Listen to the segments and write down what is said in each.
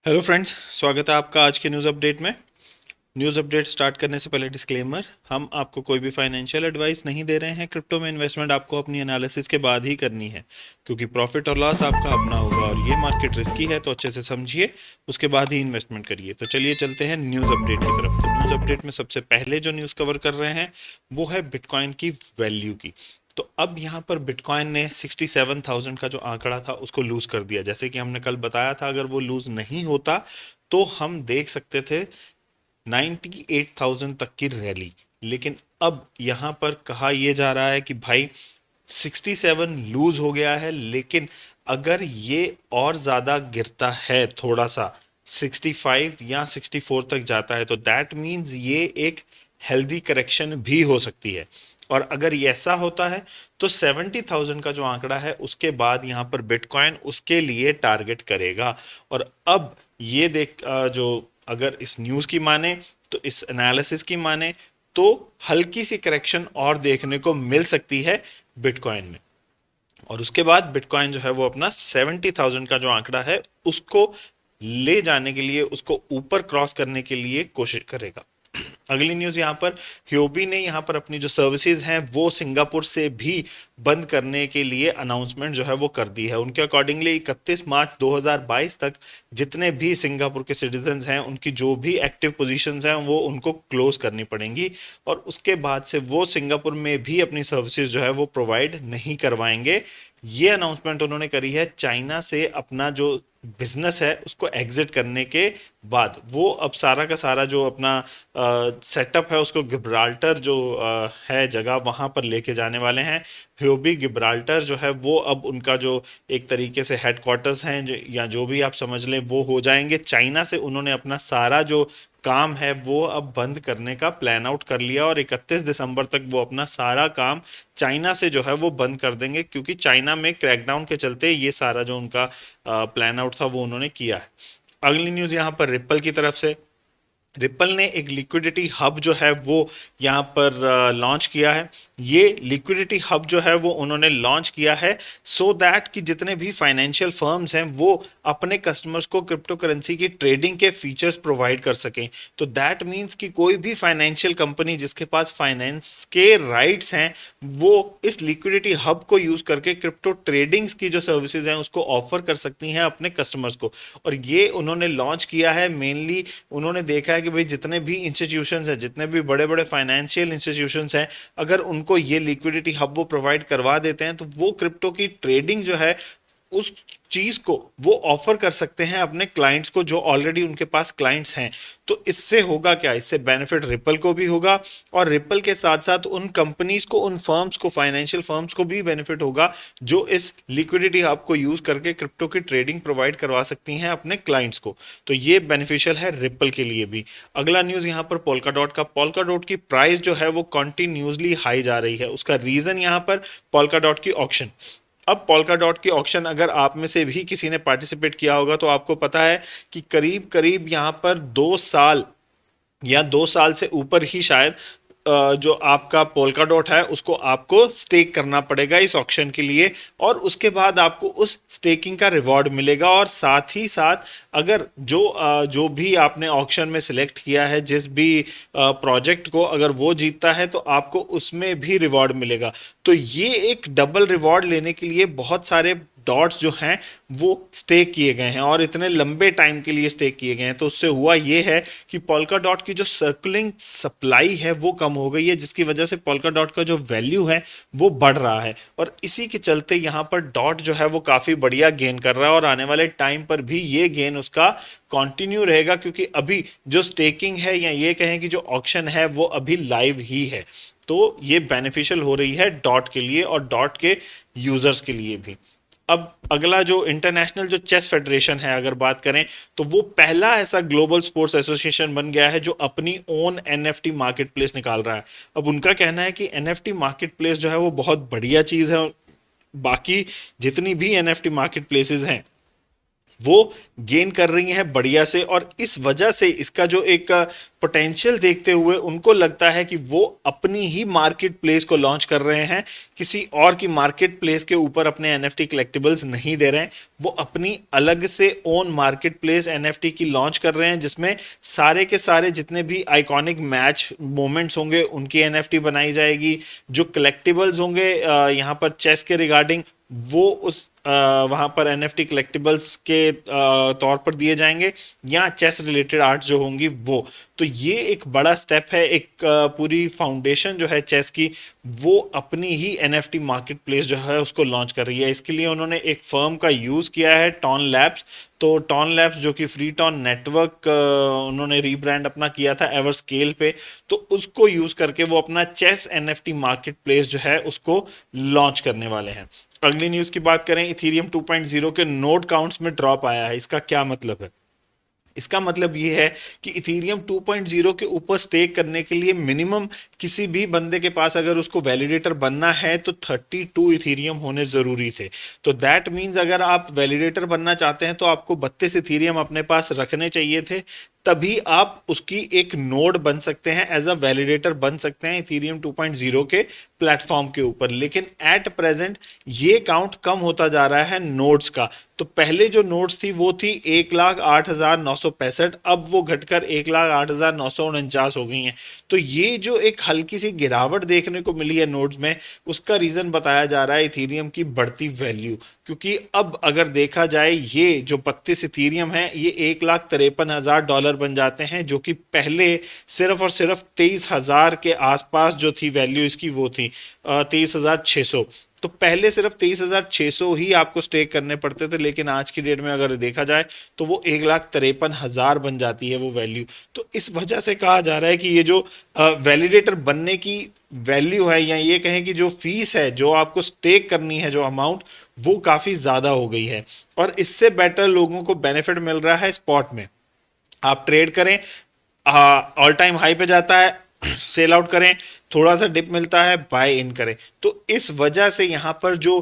Hello friends, स्वागत है आपका आज के न्यूज़ अपडेट में। न्यूज़ अपडेट स्टार्ट करने से पहले डिस्क्लेमर, हम आपको कोई भी फाइनेंशियल एडवाइस नहीं दे रहे हैं। क्रिप्टो में इन्वेस्टमेंट आपको अपनी एनालिसिस के बाद ही करनी है, क्योंकि प्रॉफिट और लॉस आपका अपना होगा और ये मार्केट रिस्की है, तो अच्छे से समझिए, उसके बाद ही इन्वेस्टमेंट करिए। तो चलिए चलते हैं न्यूज़ अपडेट की तरफ। तो न्यूज़ अपडेट में सबसे पहले जो न्यूज़ कवर कर रहे हैं वो है बिटकॉइन की वैल्यू की। तो अब यहाँ पर बिटकॉइन ने 67,000 का जो आंकड़ा था उसको लूज कर दिया। जैसे कि हमने कल बताया था, अगर वो लूज नहीं होता तो हम देख सकते थे 98,000 तक की रैली। लेकिन अब यहाँ पर कहा यह जा रहा है कि भाई 67 लूज हो गया है, लेकिन अगर ये और ज्यादा गिरता है, थोड़ा सा 65 या 64 तक जाता है, तो दैट मीन्स ये एक हेल्दी करेक्शन भी हो सकती है। और अगर ये ऐसा होता है तो 70,000 का जो आंकड़ा है उसके बाद यहाँ पर बिटकॉइन उसके लिए टारगेट करेगा। और अब ये जो अगर इस न्यूज़ की माने, तो इस एनालिसिस की माने, तो हल्की सी करेक्शन और देखने को मिल सकती है बिटकॉइन में। और उसके बाद बिटकॉइन जो है वो अपना 70,000 का जो आंकड़ा है उसको ले जाने के लिए, उसको ऊपर क्रॉस करने के लिए कोशिश करेगा। अगली न्यूज यहाँ पर, ह्योबी ने यहाँ पर अपनी जो सर्विसेज हैं वो सिंगापुर से भी बंद करने के लिए अनाउंसमेंट जो है वो कर दी है। उनके अकॉर्डिंगली 31 मार्च 2022 तक जितने भी सिंगापुर के सिटीजन्स हैं उनकी जो भी एक्टिव पोजीशंस हैं वो उनको क्लोज करनी पड़ेंगी, और उसके बाद से वो सिंगापुर में भी अपनी सर्विसेज जो है वो प्रोवाइड नहीं करवाएंगे। ये अनाउंसमेंट उन्होंने करी है चाइना से अपना जो बिजनेस है उसको एग्जिट करने के बाद। वो अब सारा का सारा जो अपना सेटअप है उसको गिब्राल्टर जो है जगह, वहां पर लेके जाने वाले हैं। ह्योबी गिब्राल्टर जो है वो अब उनका जो एक तरीके से हेडक्वार्टर्स हैं या जो भी आप समझ लें वो हो जाएंगे। चाइना से उन्होंने अपना सारा जो काम है वो अब बंद करने का प्लान आउट कर लिया, और 31 दिसंबर तक वो अपना सारा काम चाइना से जो है वो बंद कर देंगे, क्योंकि चाइना में क्रैकडाउन के चलते ये सारा जो उनका प्लान आउट था वो उन्होंने किया है। अगली न्यूज़ यहाँ पर रिपल की तरफ से। रिपल ने एक लिक्विडिटी हब जो है वो यहाँ पर लॉन्च किया है। ये लिक्विडिटी हब जो है वो उन्होंने लॉन्च किया है सो दैट कि जितने भी फाइनेंशियल फर्म्स हैं वो अपने कस्टमर्स को क्रिप्टो करेंसी की ट्रेडिंग के फीचर्स प्रोवाइड कर सकें। तो दैट मीन्स कि कोई भी फाइनेंशियल कंपनी जिसके पास फाइनेंस के राइट्स हैं वो इस लिक्विडिटी हब को यूज करके क्रिप्टो ट्रेडिंग्स की जो सर्विसेज हैं उसको ऑफर कर सकती हैं अपने कस्टमर्स को। और ये उन्होंने लॉन्च किया है मेनली, उन्होंने देखा है कि भाई जितने भी इंस्टीट्यूशंस हैं, जितने भी बड़े बड़े फाइनेंशियल इंस्टीट्यूशंस हैं, अगर उनको ये लिक्विडिटी हब वो प्रोवाइड करवा देते हैं तो वो क्रिप्टो की ट्रेडिंग जो है उस चीज को वो ऑफर कर सकते हैं अपने क्लाइंट्स को, जो ऑलरेडी उनके पास क्लाइंट्स हैं। तो इससे होगा क्या, इससे बेनिफिट रिपल को भी होगा, और रिपल के साथ साथ उन कंपनीज को, उन फर्म्स को, फाइनेंशियल फर्म्स को भी बेनिफिट होगा जो इस लिक्विडिटी हब को यूज करके क्रिप्टो की ट्रेडिंग प्रोवाइड करवा सकती हैं अपने क्लाइंट्स को। तो ये बेनिफिशियल है रिपल के लिए भी। अगला न्यूज यहाँ पर पोल्का डॉट का। पोल्का डॉट की प्राइस जो है वो कंटिन्यूसली हाई जा रही है। उसका रीजन यहाँ पर पोल्का डॉट की ऑक्शन। अब पोल्का डॉट की ऑक्शन अगर आप में से भी किसी ने पार्टिसिपेट किया होगा तो आपको पता है कि करीब करीब यहाँ पर 2 साल या 2 साल से ऊपर ही शायद जो आपका पोल्का डॉट है उसको आपको स्टेक करना पड़ेगा इस ऑक्शन के लिए, और उसके बाद आपको उस स्टेकिंग का रिवॉर्ड मिलेगा। और साथ ही साथ अगर जो भी आपने ऑक्शन में सिलेक्ट किया है, जिस भी प्रोजेक्ट को, अगर वो जीतता है तो आपको उसमें भी रिवॉर्ड मिलेगा। तो ये एक डबल रिवॉर्ड लेने के लिए बहुत सारे डॉट्स जो हैं वो स्टेक किए गए हैं, और इतने लंबे टाइम के लिए स्टेक किए गए हैं। तो उससे हुआ ये है कि पोल्का डॉट की जो सर्कुलिंग सप्लाई है वो कम हो गई है, जिसकी वजह से पोल्का डॉट का जो वैल्यू है वो बढ़ रहा है। और इसी के चलते यहाँ पर डॉट जो है वो काफी बढ़िया गेन कर रहा है, और आने वाले टाइम पर भी ये गेन उसका कंटिन्यू रहेगा, क्योंकि अभी जो स्टेकिंग है या ये कहें कि जो ऑक्शन है वो अभी लाइव ही है। तो ये बेनिफिशियल हो रही है डॉट के लिए और डॉट के यूजर्स के लिए भी। अब अगला जो इंटरनेशनल जो चेस फेडरेशन है अगर बात करें, तो वो पहला ऐसा ग्लोबल स्पोर्ट्स एसोसिएशन बन गया है जो अपनी ओन एनएफटी मार्केट प्लेस निकाल रहा है। अब उनका कहना है कि एनएफटी मार्केट प्लेस जो है वो बहुत बढ़िया चीज है, और बाकी जितनी भी एनएफटी मार्केट प्लेसेस हैं वो गेन कर रही हैं बढ़िया से, और इस वजह से इसका जो एक पोटेंशियल देखते हुए उनको लगता है कि वो अपनी ही मार्केट प्लेस को लॉन्च कर रहे हैं, किसी और की मार्केट प्लेस के ऊपर अपने एनएफटी कलेक्टिबल्स नहीं दे रहे हैं, वो अपनी अलग से ओन मार्केट प्लेस एनएफटी की लॉन्च कर रहे हैं, जिसमें सारे के सारे जितने भी आइकॉनिक मैच मोमेंट्स होंगे उनकी एनएफटी बनाई जाएगी, जो कलेक्टिबल्स होंगे यहाँ पर चेस के रिगार्डिंग वो उस वहां पर एनएफटी कलेक्टिबल्स के तौर पर दिए जाएंगे, या चेस रिलेटेड आर्ट जो होंगी वो। तो ये एक बड़ा स्टेप है, एक पूरी फाउंडेशन जो है चेस की वो अपनी ही एनएफटी मार्केट प्लेस जो है उसको लॉन्च कर रही है। इसके लिए उन्होंने एक फर्म का यूज किया है, टॉन लैब्स। तो टॉन लैब्स जो कि फ्री टॉन नेटवर्क उन्होंने रीब्रांड अपना किया था एवर स्केल पे, तो उसको यूज करके वो अपना चेस एनएफटी मार्केट प्लेस जो है उसको लॉन्च करने वाले हैं। अगली न्यूज की बात करें, इथीरियम 2.0 के नोड काउंट्स में ड्रॉप आया है। इसका क्या मतलब है? इसका मतलब ये है कि इथीरियम 2.0 के ऊपर स्टेक करने के लिए मिनिमम किसी भी बंदे के पास अगर उसको वैलिडेटर बनना है तो 32 इथीरियम होने जरूरी थे। तो दैट मीन्स अगर आप वैलिडेटर बनना चाहते हैं तो आपको 32 इथीरियम अपने पास रखने चाहिए थे, तभी आप उसकी एक नोड बन सकते हैं, एज अ वैलिडेटर बन सकते हैं इथीरियम 2.0 के प्लेटफॉर्म के ऊपर। लेकिन एट प्रेजेंट ये काउंट कम होता जा रहा है नोड्स का। तो पहले जो नोड्स थी वो थी 1,08,965, अब वो घटकर 1,08,949 हो गई हैं। तो ये जो एक हल्की सी गिरावट देखने को मिली है नोड्स में, उसका रीजन बताया जा रहा है इथीरियम की बढ़ती वैल्यू। क्योंकि अब अगर देखा जाए ये जो 32 इथीरियम है ये $1,53,000 बन जाते हैं, जो कि पहले सिर्फ और सिर्फ 23,000 के आसपास जो थी वैल्यू इसकी वो थी 23,600। तो पहले सिर्फ 23,600 ही आपको स्टेक करने पड़ते थे, लेकिन आज की डेट में अगर देखा जाए तो वो 1,53,000 बन जाती है वो वैल्यू। तो इस वजह से कहा जा रहा है कि ये जो वैलिडेटर बनने की वैल्यू है, या ये कहें कि जो फीस है जो आपको स्टेक करनी है, जो अमाउंट, वो काफी ज्यादा हो गई है। और इससे बेटर लोगों को बेनिफिट मिल रहा है स्पॉट में। आप ट्रेड करें, ऑल टाइम हाई पे जाता है, सेल आउट करें, थोड़ा सा डिप मिलता है, बाय इन करें। तो इस वजह से यहाँ पर जो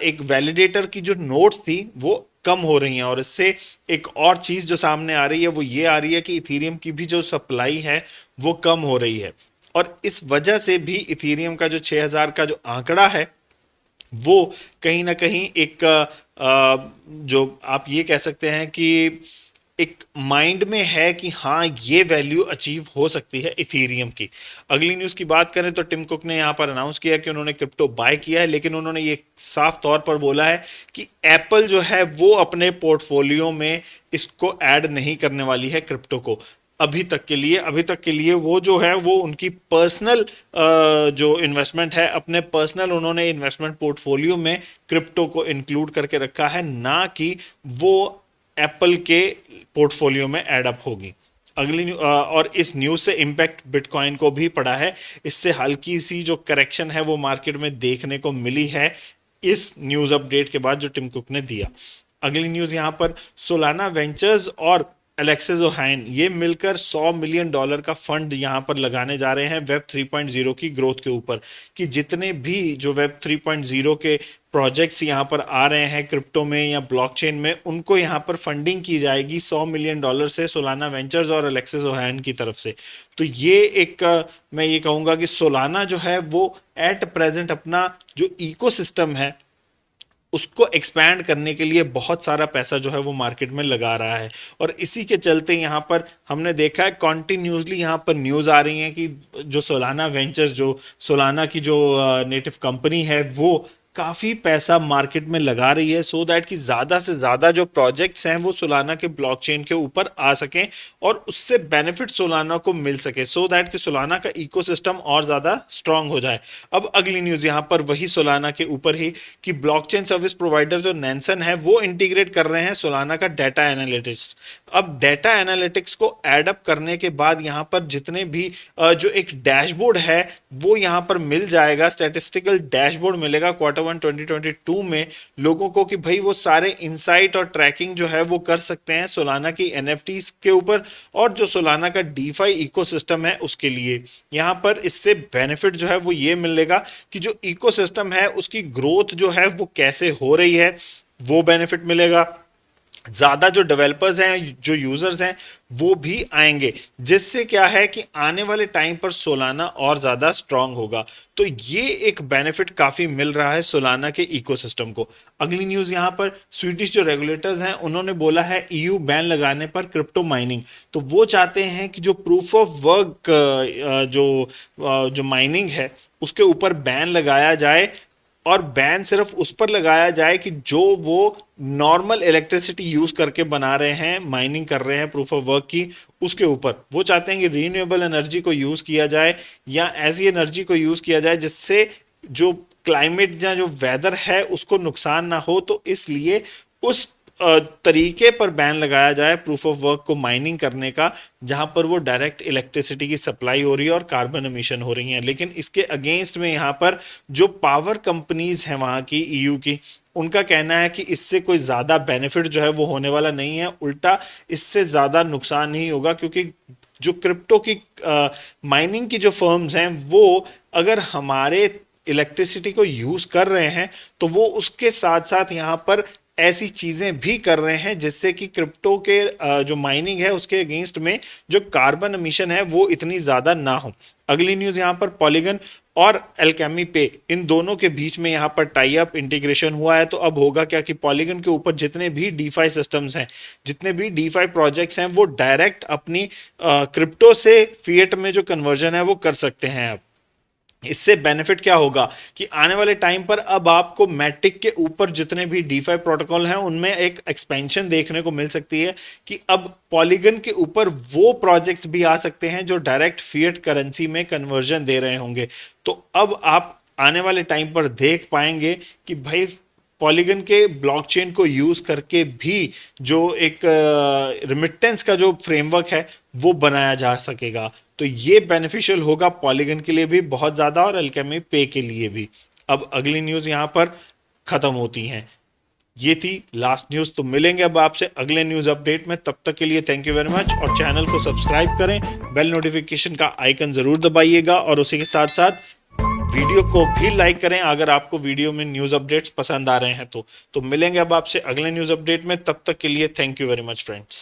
एक वैलिडेटर की जो नोट्स थी वो कम हो रही हैं, और इससे एक और चीज जो सामने आ रही है वो ये आ रही है कि इथीरियम की भी जो सप्लाई है वो कम हो रही है। और इस वजह से भी इथीरियम का जो 6,000 का जो आंकड़ा है वो कहीं ना कहीं एक जो आप ये कह सकते हैं कि एक माइंड में है कि हाँ ये वैल्यू अचीव हो सकती है इथीरियम की। अगली न्यूज़ की बात करें तो टिम कुक ने यहाँ पर अनाउंस किया कि उन्होंने क्रिप्टो बाय किया है, लेकिन उन्होंने ये साफ तौर पर बोला है कि एप्पल जो है वो अपने पोर्टफोलियो में इसको ऐड नहीं करने वाली है क्रिप्टो को अभी तक के लिए वो जो है वो उनकी पर्सनल जो इन्वेस्टमेंट है, अपने पर्सनल उन्होंने इन्वेस्टमेंट पोर्टफोलियो में क्रिप्टो को इंक्लूड करके रखा है, ना कि वो एप्पल के पोर्टफोलियो में एड अप होगी। और इस न्यूज से इम्पैक्ट बिटकॉइन को भी पड़ा है। इससे हल्की सी जो करेक्शन है वो मार्केट में देखने को मिली है इस न्यूज अपडेट के बाद जो टिम कुक ने दिया। अगली न्यूज यहाँ पर सोलाना वेंचर्स और एलेक्सिस ओहाइन ये मिलकर $100 मिलियन का फंड यहाँ पर लगाने जा रहे हैं वेब 3.0 की ग्रोथ के ऊपर, कि जितने भी जो वेब 3.0 के प्रोजेक्ट्स यहाँ पर आ रहे हैं क्रिप्टो में या ब्लॉकचेन में, उनको यहाँ पर फंडिंग की जाएगी $100 मिलियन से सोलाना वेंचर्स और एलेक्सिस ओहाइन की तरफ से। तो ये एक मैं ये कहूँगा कि सोलाना जो है वो एट प्रेजेंट अपना जो इकोसिस्टम है उसको एक्सपैंड करने के लिए बहुत सारा पैसा जो है वो मार्केट में लगा रहा है। और इसी के चलते यहाँ पर हमने देखा है कॉन्टिन्यूसली यहाँ पर न्यूज़ आ रही है कि जो सोलाना वेंचर्स, जो सोलाना की जो नेटिव कंपनी है, वो काफ़ी पैसा मार्केट में लगा रही है, सो दैट कि ज़्यादा से ज़्यादा जो प्रोजेक्ट्स हैं वो सोलाना के ब्लॉकचेन के ऊपर आ सकें और उससे बेनिफिट सोलाना को मिल सके, सो दैट कि सोलाना का इकोसिस्टम और ज़्यादा स्ट्रांग हो जाए। अब अगली न्यूज़ यहाँ पर वही सोलाना के ऊपर ही कि ब्लॉकचेन सर्विस प्रोवाइडर जो नैनसन है वो इंटीग्रेट कर रहे हैं सोलाना का डाटा एनालिटिक्स। अब डाटा एनालिटिक्स को एड अप करने के बाद यहाँ पर जितने भी जो एक डैशबोर्ड है वो यहाँ पर मिल जाएगा, स्टैटिस्टिकल डैशबोर्ड मिलेगा क्वार्टर 1 2022 में लोगों को, कि भाई वो सारे इनसाइट और ट्रैकिंग जो है वो कर सकते हैं सोलाना की एनएफटीज के ऊपर और जो सोलाना का डीफाई इकोसिस्टम है उसके लिए। यहाँ पर इससे बेनिफिट जो है वो ये मिलेगा कि जो इकोसिस्टम है उसकी ग्रोथ जो है वो कैसे हो रही है वो बेनिफिट मिलेगा। ज्यादा जो डेवलपर्स हैं, जो यूजर्स हैं, वो भी आएंगे, जिससे क्या है कि आने वाले टाइम पर सोलाना और ज्यादा स्ट्रांग होगा। तो ये एक बेनिफिट काफी मिल रहा है सोलाना के इकोसिस्टम को। अगली न्यूज यहाँ पर, स्वीडिश जो रेगुलेटर्स हैं उन्होंने बोला है ईयू बैन लगाने पर क्रिप्टो माइनिंग। तो वो चाहते हैं कि जो प्रूफ ऑफ वर्क जो माइनिंग है उसके ऊपर बैन लगाया जाए, और बैन सिर्फ उस पर लगाया जाए कि जो वो नॉर्मल इलेक्ट्रिसिटी यूज करके बना रहे हैं, माइनिंग कर रहे हैं प्रूफ ऑफ वर्क की, उसके ऊपर। वो चाहते हैं कि रीन्यूएबल एनर्जी को यूज किया जाए या ऐसी एनर्जी को यूज किया जाए जिससे जो क्लाइमेट या जो वेदर है उसको नुकसान ना हो। तो इसलिए उस तरीके पर बैन लगाया जाए प्रूफ ऑफ वर्क को माइनिंग करने का, जहां पर वो डायरेक्ट इलेक्ट्रिसिटी की सप्लाई हो रही है और कार्बन एमिशन हो रही हैं। लेकिन इसके अगेंस्ट में यहाँ पर जो पावर कंपनीज हैं वहां की, ईयू की, उनका कहना है कि इससे कोई ज्यादा बेनिफिट जो है वो होने वाला नहीं है, उल्टा इससे ज्यादा नुकसान नहीं होगा। क्योंकि जो क्रिप्टो की माइनिंग की जो फर्म्स हैं वो अगर हमारे इलेक्ट्रिसिटी को यूज कर रहे हैं तो वो उसके साथ साथ यहाँ पर ऐसी चीजें भी कर रहे हैं जिससे कि क्रिप्टो के जो माइनिंग है उसके अगेंस्ट में जो कार्बन एमिशन है वो इतनी ज्यादा ना हो। अगली न्यूज यहाँ पर, पॉलीगन और एल्केमी पे, इन दोनों के बीच में यहाँ पर टाई अप इंटीग्रेशन हुआ है। तो अब होगा क्या कि पॉलीगन के ऊपर जितने भी डीफाई सिस्टम्स हैं, जितने भी डीफाई प्रोजेक्ट्स हैं, वो डायरेक्ट अपनी क्रिप्टो से फिएट में जो कन्वर्जन है वो कर सकते हैं। अब इससे बेनिफिट क्या होगा कि आने वाले टाइम पर अब आपको मैटिक के ऊपर जितने भी डीफाई प्रोटोकॉल हैं उनमें एक एक्सपेंशन देखने को मिल सकती है कि अब पॉलीगन के ऊपर वो प्रोजेक्ट्स भी आ सकते हैं जो डायरेक्ट फिएट करेंसी में कन्वर्जन दे रहे होंगे। तो अब आप आने वाले टाइम पर देख पाएंगे कि भाई पॉलीगन के ब्लॉकचेन को यूज करके भी जो एक रिमिटेंस का जो फ्रेमवर्क है वो बनाया जा सकेगा। तो ये बेनिफिशियल होगा पॉलीगन के लिए भी बहुत ज्यादा और अल्केमी पे के लिए भी। अब अगली न्यूज यहां पर खत्म होती हैं। ये थी लास्ट न्यूज। तो मिलेंगे अब आपसे अगले न्यूज अपडेट में, तब तक के लिए थैंक यू वेरी मच। और चैनल को सब्सक्राइब करें, बेल नोटिफिकेशन का आइकन जरूर दबाइएगा, और उसी के साथ साथ वीडियो को भी लाइक करें अगर आपको वीडियो में न्यूज अपडेट्स पसंद आ रहे हैं तो मिलेंगे अब आपसे अगले न्यूज अपडेट में, तब तक के लिए thank you very much friends.